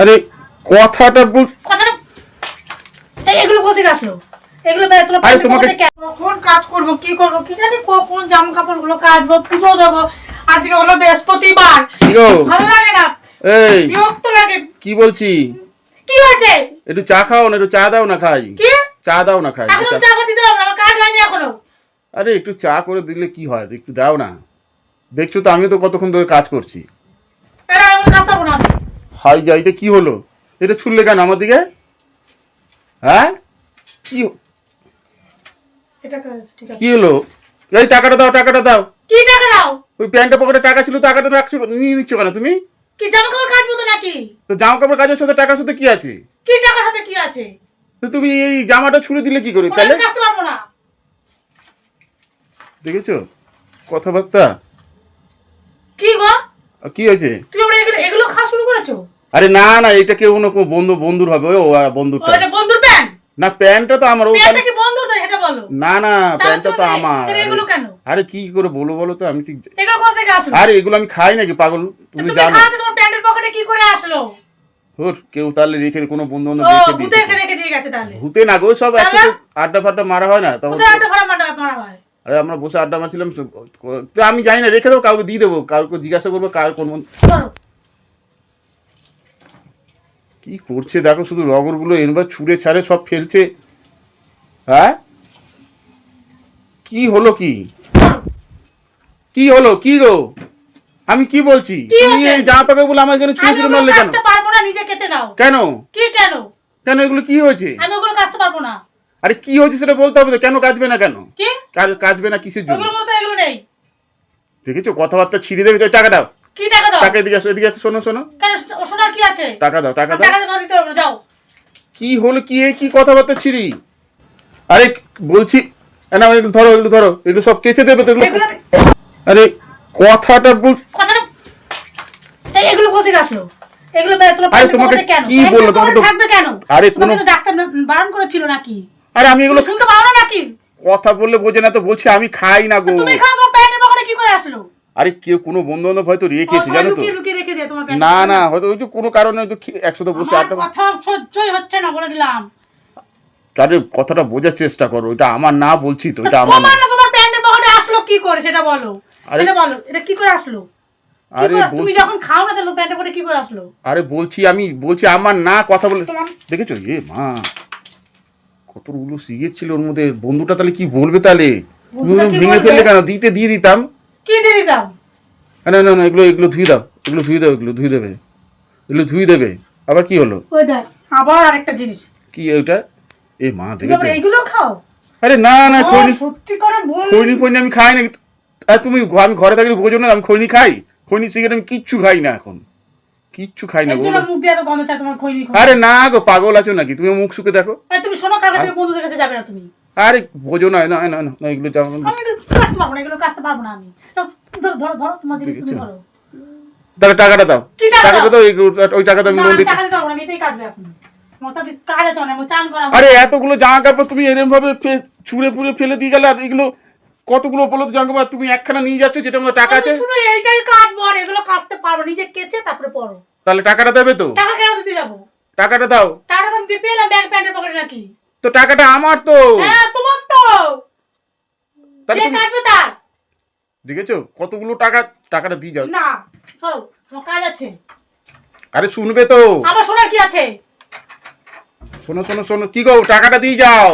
আরে কথাটা এগুলো কোথা থেকে আসলো? এগুলো তোমাকে কখন কাজ করব কি করব কি জানি, কখন জামা কাপড়গুলো কাচবো, পুজো দেবো। আজকে হলো বৃহস্পতিবার, ভালো লাগে না, এই বিরক্ত লাগে। কি বলছি? কি হয়েছে? একটু চা খাও না, একটু চা দাও না খাই। কি চা দাও না খাই। এখনো চা দিতে হবে না, আমার কাজ হয়নি এখনো। আরে একটু চা করে দিলে কি হয়, একটু দাও না। দেখছো তো আমি তো কতক্ষণ ধরে কাজ করছি। এরা আমি কাজ করব না। হাই যা, এটা কি হলো? এটা ছুড়লে কেন আমার দিকে? হ্যাঁ কি এটা কাজ ঠিক আছে। কি হলো? এই টাকাটা দাও, টাকাটা দাও। কি টাকা দাও? ওই প্যান্টের পকেটে টাকা ছিল, টাকাটা রাখছো, নিয়ে নিচ্ছ কেন তুমি? কি জামা কাপড় কাচবো তো নাকি? তো জামা কাপড় কাজের সাথে টাকার সাথে কি আছে? কি টাকার সাথে কি আছে? তো তুমি এই জামাটা ছুড়ে দিলে কি করে ওটা তাহলে? আমি কাচতে পারবো না। দেখেছো কথাবার্তা? কি গো? কি হয়েছে? তুমি আমরা এগুলো এগুলো খাওয়া শুরু করেছো? আরে না না, এটা কেউ না কেউ বন্ধুর হবে। ও বন্ধুরটা। ওটা বন্ধুর প্যান্ট? না প্যান্টটা তো আমার। প্যান্টটা কি বন্ধুর না এটা বলো? না না, প্যান্টটা তো আমার। তাহলে এগুলো কেন? আরে কি করে বলো তো, আমি ঠিক। এগুলো কোথা থেকে আসলো? আরে এগুলো আমি খাই নাকি পাগল? তুমি তুমি জানো? খাওয়াতে তোমার প্যান্টের পকেটে কি করে আসলো? ওর কেউ তাহলে রেখে, কোনো বন্ধু বান্ধব ও রেখে ভূতে এসে দিয়েছে। রেখে দিয়ে গেছে তাহলে? ভূতে না গো, সব একসাথে আড্ডা ফাড্ডা মারা হয় না তখন। কোথায় একটা ভাড়া মারা হয়? আরে আমরা বসে আড্ডা মারছিলাম, তো আমি জানি না, রেখে দেবো, কাউকে দিয়ে দেবো, কাউকে জিজ্ঞাসা করবো কার কোন ধরো। কি করছে দেখো, শুধু রগরগুলো এনবার ছুঁড়ে ছাড়ে সব ফেলছে। হ্যাঁ কি হলো? কি ধরো। কি হলো? কি গো আমি কি বলছি? কি তুমি হয়েছে? এই জামা প্যান্ট গুলো আমার এখানে ছুঁড়ে আমি ছুঁড়ে ওগুলো মারলে কেন? কাচতে পারবো না, নিজে কেচে নাও। কেন কি কেন? কেন এগুলো কি হয়েছে? আমি ওগুলো কাচতে পারবো না। আরে কি হয়েছে সেটা বলতে হবে তো, কেন কাজবে না কেন? কি? কাজবে না কিসের জন্য? ওগুলো মতো এগুলো নেই। দেখেছো কথাবার্তা ছিঁড়ে দেবে। টাকা দাও, কি টাকা দাও? টাকা এদিকে আসো, এদিকে আসো, শোনো শোনো। কেন সোনার কি আছে? টাকা দাও, টাকা দাও। টাকা দিতে হবে না, যাও। কি হলো? কি কি কথাবার্তা ছিঁড়ি? আরে বলছি না, এগুলো ধরো, এগুলো ধরো, এগুলো সব কেচে দেবে তো এগুলো। আরে কথাটা কথাটা এগুলো কোথা থেকে আসলো? এগুলো তোমার আরে প্যান্টের তোমাকে পকেটে কেন? কি বললো? তোমাকে তো থাকবে কেন? আরে তোমাকে কোনো তো ডাক্তার বারণ করেছিল নাকি? আরে আমি এগুলো শুনতে পাও না নাকি? কথা বললে বোঝে না তো, বলছি আমি খাই না গো। তুমি খাও, তোমার প্যান্টের পকেটে কি করে আসলো? আরে কেউ কোনো বন্ধু বান্ধব হয়তো রেখেছে জানো তো। লুকিয়ে লুকিয়ে রেখে দিয়ে তোমার প্যান্ট? না না, হয়তো ওই যে কোনো কারণে হয়তো একসাথে বসে আড্ডা। কথা সহ্যই হচ্ছে না, বলে দিলাম। আরে কথাটা বোঝার চেষ্টা করো, এটা আমার না বলছি তো, এটা আমার তোমার না, তোমার প্যান্টের পকেটে আসলো কি করে সেটা বলো। আরে এটা বলো, এটা কি করে আসলো? আরে তুমি বলছি, যখন খাও না তাহলে প্যান্টের পকেটে কি করে আসলো? আরে বলছি, আমি বলছি আমার না, কথা বলে দেখেছো? এ মা, কতগুলো সিগারেট ছিল ওর মধ্যে। বন্ধুটা তাহলে কি বলবে তাহলে? বন্ধুটা কি ভেঙে বলবে? ফেললে কেন? দিয়ে দিতাম। কি দিয়ে দিতাম? না না না, এগুলো এগুলো ধুয়ে দাও, এগুলো ধুয়ে দাও, এগুলো ধুয়ে দেবে, এগুলো ধুয়ে দেবে। আবার কি হলো? ওই দেখ আবার আরেকটা জিনিস। কি ওইটা? এ মা তুমি দেখেছো? আবার এইগুলো খাও? আরে না না, খৈনি সত্যি করে বল। খৈনি আমি খাই না। আর তুমি, আমি ঘরে থাকলে বোঝো না আমি খৈনি খাই? খৈনি সিগারেট আমি কিচ্ছু খাই না এখন, কিচ্ছু খাই না এর গো। জন্য মুখ দিয়ে এত গন্ধ চায় তোমার খৈনি খৈনি। আরে না গো, পাগল আছো নাকি তুমি? মুখ শুকে দেখো। তুমি শোনো, কার কাছে বন্ধুদের কাছে যাবে না তুমি। আরে বোঝো না, না না না, এগুলো যাও। আমি কাচতে পারবো না, এগুলো কাচতে পারবো না আমি। ধরো ধরো ধরো, তোমার জিনিস তুমি ধরো। তাহলে টাকাটা দাও, কি টাকা টাকাটা দাও, ওই টাকাটা আমি না, লোন আমি দিতে। টাকা দিতে পারবো না, আমি এটাই কাচবে এখন। মোটা কাজ আছে অনেক, চান করা। আরে এতগুলো জামা কাপড় তুমি এরকম ভাবে ছুঁড়ে ফুড়ে ফেলে দিয়ে গেলে, আর এগুলো কতগুলো বলো তো জামা কাপড় তুমি একখানা নিয়ে যাচ্ছ যেটা আমার টাকা আছে। শুধু এইটাই কাচবো, আর এগুলো কাচতে পারবো নিজে কেচে তারপরে পরো। তাহলে টাকাটা দেবে তো? টাকা কেন দিতে যাবো? টাকাটা দাও। টাকাটা তো আমি দিয়ে পেলাম ব্যাগ প্যান্টের পকেটে নাকি? তো টাকাটা আমার তো। হ্যাঁ তোমার তো। তাহলে যে তুমি কাটবে তার। দেখেছো কতগুলো টাকা? টাকাটা দিয়ে যাও। না ধরো, তোমার কাজ আছে। আরে শুনবে তো? আবার শোনার কি আছে? শোনো শোনো শোনো, কি গো টাকাটা দিয়ে যাও।